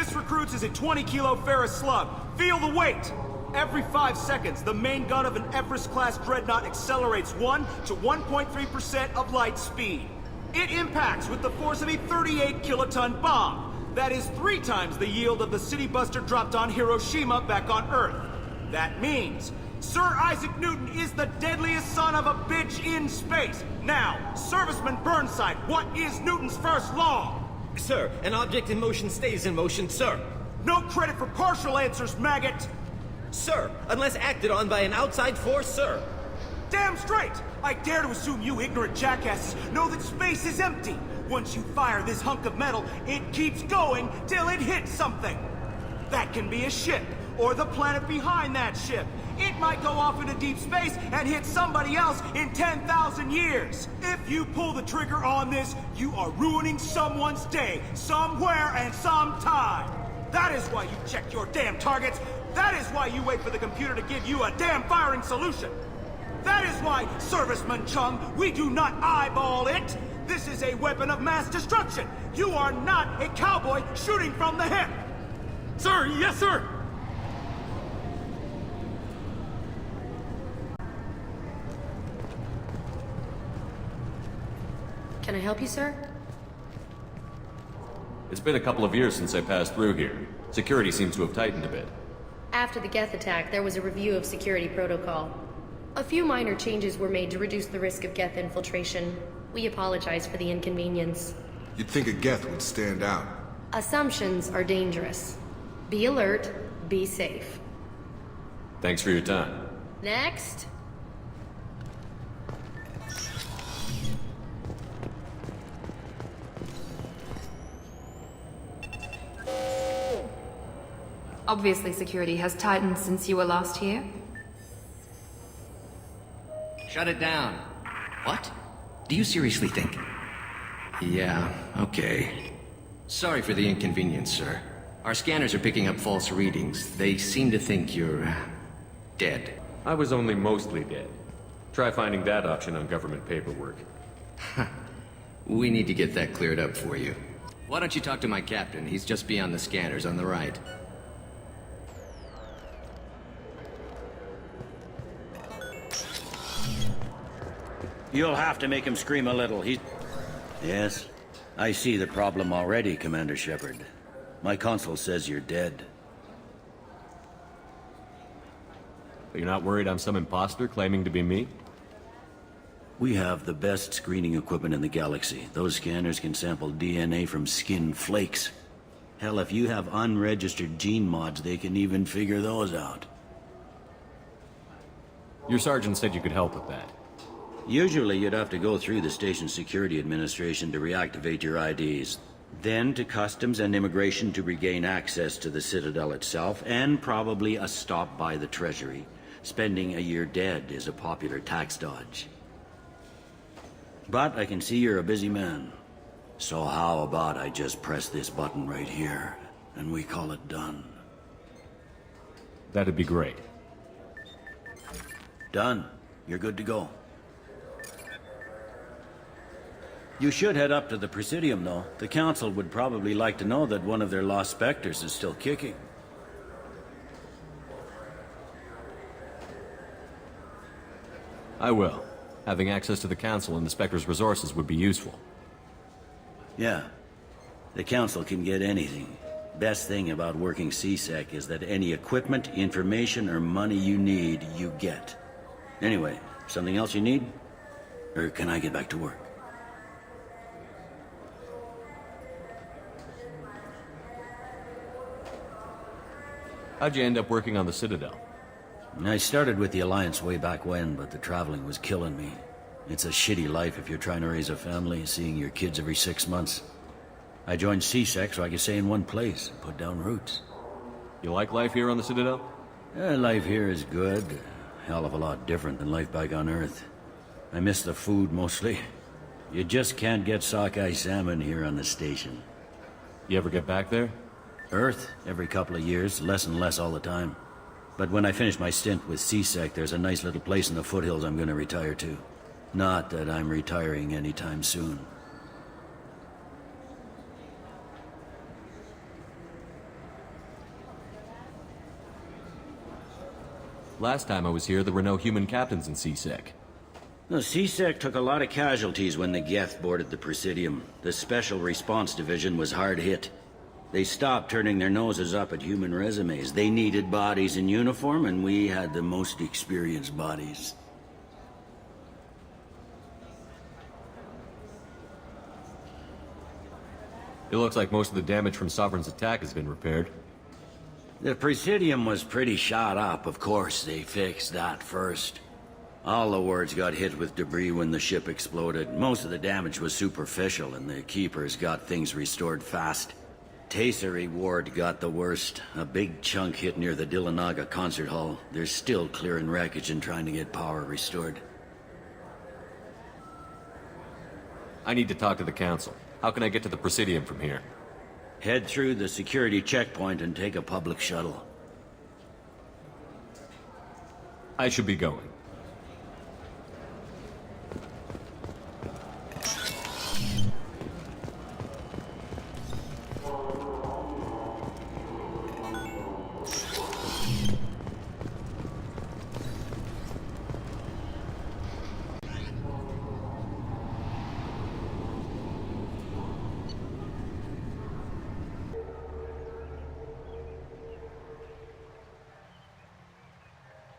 This recruits is a 20-kilo ferrous slug. Feel the weight! Every 5 seconds, the main gun of an Everest-class dreadnought accelerates 1 to 1.3% of light speed. It impacts with the force of a 38-kiloton bomb. That is 3 times the yield of the city buster dropped on Hiroshima back on Earth. That means Sir Isaac Newton is the deadliest son of a bitch in space. Now, Serviceman Burnside, what is Newton's first law? Sir, an object in motion stays in motion, sir. No credit for partial answers, maggot! Sir, unless acted on by an outside force, sir. Damn straight! I dare to assume you ignorant jackasses know that space is empty. Once you fire this hunk of metal, it keeps going till it hits something. That can be a ship, or the planet behind that ship. It might go off into deep space and hit somebody else in 10,000 years. If you pull the trigger on this, you are ruining someone's day, somewhere and sometime. That is why you check your damn targets. That is why you wait for the computer to give you a damn firing solution. That is why, Serviceman Chung, we do not eyeball it. This is a weapon of mass destruction. You are not a cowboy shooting from the hip. Sir, yes, sir! Can I help you, sir? It's been a couple of years since I passed through here. Security seems to have tightened a bit. After the Geth attack, there was a review of security protocol. A few minor changes were made to reduce the risk of Geth infiltration. We apologize for the inconvenience. You'd think a Geth would stand out. Assumptions are dangerous. Be alert, be safe. Thanks for your time. Next. Obviously, security has tightened since you were last here. Shut it down. What? Do you seriously think? Yeah, okay. Sorry for the inconvenience, sir. Our scanners are picking up false readings. They seem to think you're... dead. I was only mostly dead. Try finding that option on government paperwork. We need to get that cleared up for you. Why don't you talk to my captain? He's just beyond the scanners on the right. You'll have to make him scream a little. Yes, I see the problem already, Commander Shepard. My console says you're dead. But you're not worried I'm some imposter claiming to be me? We have the best screening equipment in the galaxy. Those scanners can sample DNA from skin flakes. Hell, if you have unregistered gene mods, they can even figure those out. Your sergeant said you could help with that. Usually you'd have to go through the station security administration to reactivate your IDs. Then to customs and immigration to regain access to the Citadel itself, and probably a stop by the Treasury. Spending a year dead is a popular tax dodge. But I can see you're a busy man. So how about I just press this button right here, and we call it done? That'd be great. Done. You're good to go. You should head up to the Presidium, though. The Council would probably like to know that one of their lost Spectres is still kicking. I will. Having access to the Council and the Spectre's resources would be useful. Yeah. The Council can get anything. Best thing about working CSEC is that any equipment, information, or money you need, you get. Anyway, something else you need? Or can I get back to work? How'd you end up working on the Citadel? I started with the Alliance way back when, but the traveling was killing me. It's a shitty life if you're trying to raise a family, seeing your kids every 6 months. I joined CSEC so I could stay in one place and put down roots. You like life here on the Citadel? Life here is good. Hell of a lot different than life back on Earth. I miss the food mostly. You just can't get sockeye salmon here on the station. You ever get back there? Earth, every couple of years, less and less all the time. But when I finish my stint with CSEC, there's a nice little place in the foothills I'm gonna retire to. Not that I'm retiring anytime soon. Last time I was here, there were no human captains in CSEC. The CSEC took a lot of casualties when the Geth boarded the Presidium. The Special Response Division was hard hit. They stopped turning their noses up at human resumes. They needed bodies in uniform, and we had the most experienced bodies. It looks like most of the damage from Sovereign's attack has been repaired. The Presidium was pretty shot up. Of course, they fixed that first. All the wards got hit with debris when the ship exploded. Most of the damage was superficial, and the Keepers got things restored fast. Tasery Ward got the worst. A big chunk hit near the Dillanaga concert hall. They're still clearing wreckage and trying to get power restored. I need to talk to the Council. How can I get to the Presidium from here? Head through the security checkpoint and take a public shuttle. I should be going.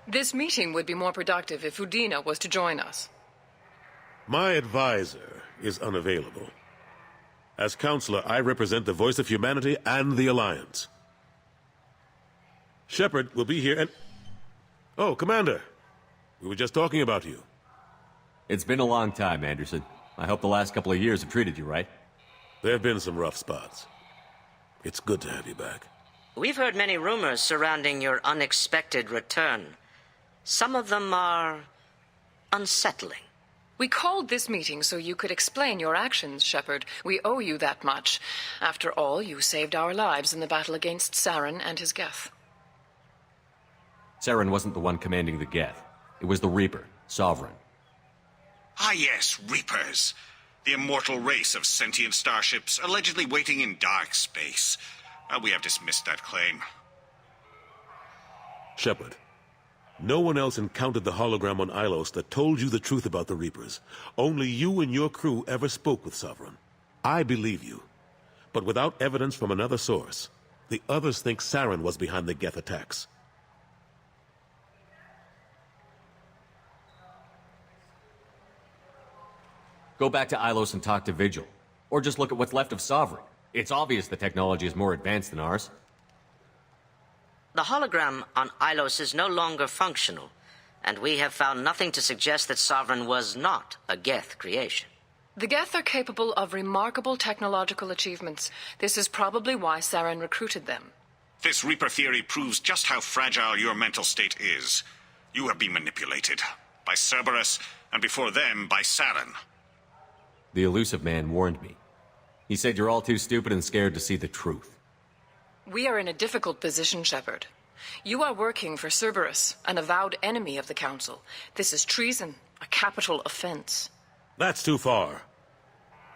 This meeting would be more productive if Udina was to join us. My advisor is unavailable. As counselor, I represent the voice of humanity and the Alliance. Shepard will be here and... Oh, Commander. We were just talking about you. It's been a long time, Anderson. I hope the last couple of years have treated you right. There have been some rough spots. It's good to have you back. We've heard many rumors surrounding your unexpected return. Some of them are unsettling. We called this meeting so you could explain your actions, Shepard. We owe you that much. After all, you saved our lives in the battle against Saren and his Geth. Saren wasn't the one commanding the Geth. It was the Reaper, Sovereign. Ah yes, Reapers. The immortal race of sentient starships allegedly waiting in dark space. We have dismissed that claim. Shepard, no one else encountered the hologram on Ilos that told you the truth about the Reapers. Only you and your crew ever spoke with Sovereign. I believe you. But without evidence from another source, the others think Saren was behind the Geth attacks. Go back to Ilos and talk to Vigil. Or just look at what's left of Sovereign. It's obvious the technology is more advanced than ours. The hologram on Ilos is no longer functional, and we have found nothing to suggest that Sovereign was not a Geth creation. The Geth are capable of remarkable technological achievements. This is probably why Saren recruited them. This Reaper theory proves just how fragile your mental state is. You have been manipulated. By Cerberus, and before them, by Saren. The elusive man warned me. He said you're all too stupid and scared to see the truth. We are in a difficult position, Shepard. You are working for Cerberus, an avowed enemy of the Council. This is treason, a capital offense. That's too far.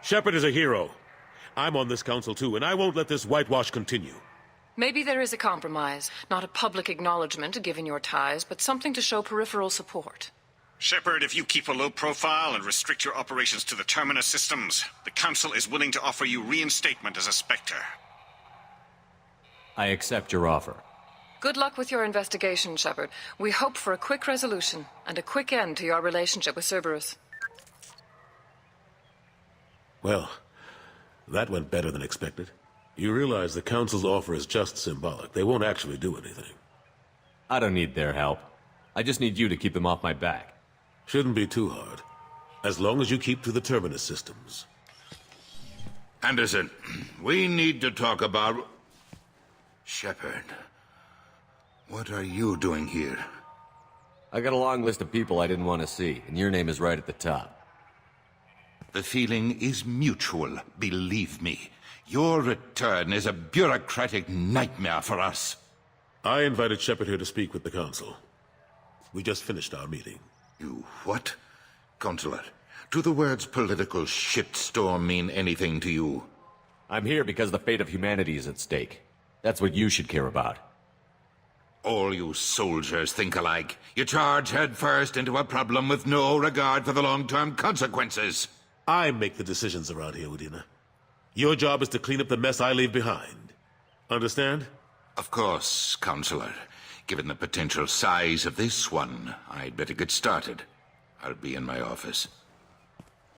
Shepard is a hero. I'm on this council too, and I won't let this whitewash continue. Maybe there is a compromise. Not a public acknowledgement given your ties, but something to show peripheral support. Shepard, if you keep a low profile and restrict your operations to the Terminus systems, the Council is willing to offer you reinstatement as a Spectre. I accept your offer. Good luck with your investigation, Shepard. We hope for a quick resolution and a quick end to your relationship with Cerberus. Well, that went better than expected. You realize the Council's offer is just symbolic. They won't actually do anything. I don't need their help. I just need you to keep them off my back. Shouldn't be too hard. As long as you keep to the Terminus systems. Anderson, we need to talk about... Shepard, what are you doing here? I got a long list of people I didn't want to see, and your name is right at the top. The feeling is mutual, believe me. Your return is a bureaucratic nightmare for us. I invited Shepard here to speak with the Council. We just finished our meeting. You what? Counselor, do the words political shitstorm mean anything to you? I'm here because the fate of humanity is at stake. That's what you should care about. All you soldiers think alike. You charge headfirst into a problem with no regard for the long-term consequences. I make the decisions around here, Udina. Your job is to clean up the mess I leave behind. Understand? Of course, Counselor. Given the potential size of this one, I'd better get started. I'll be in my office.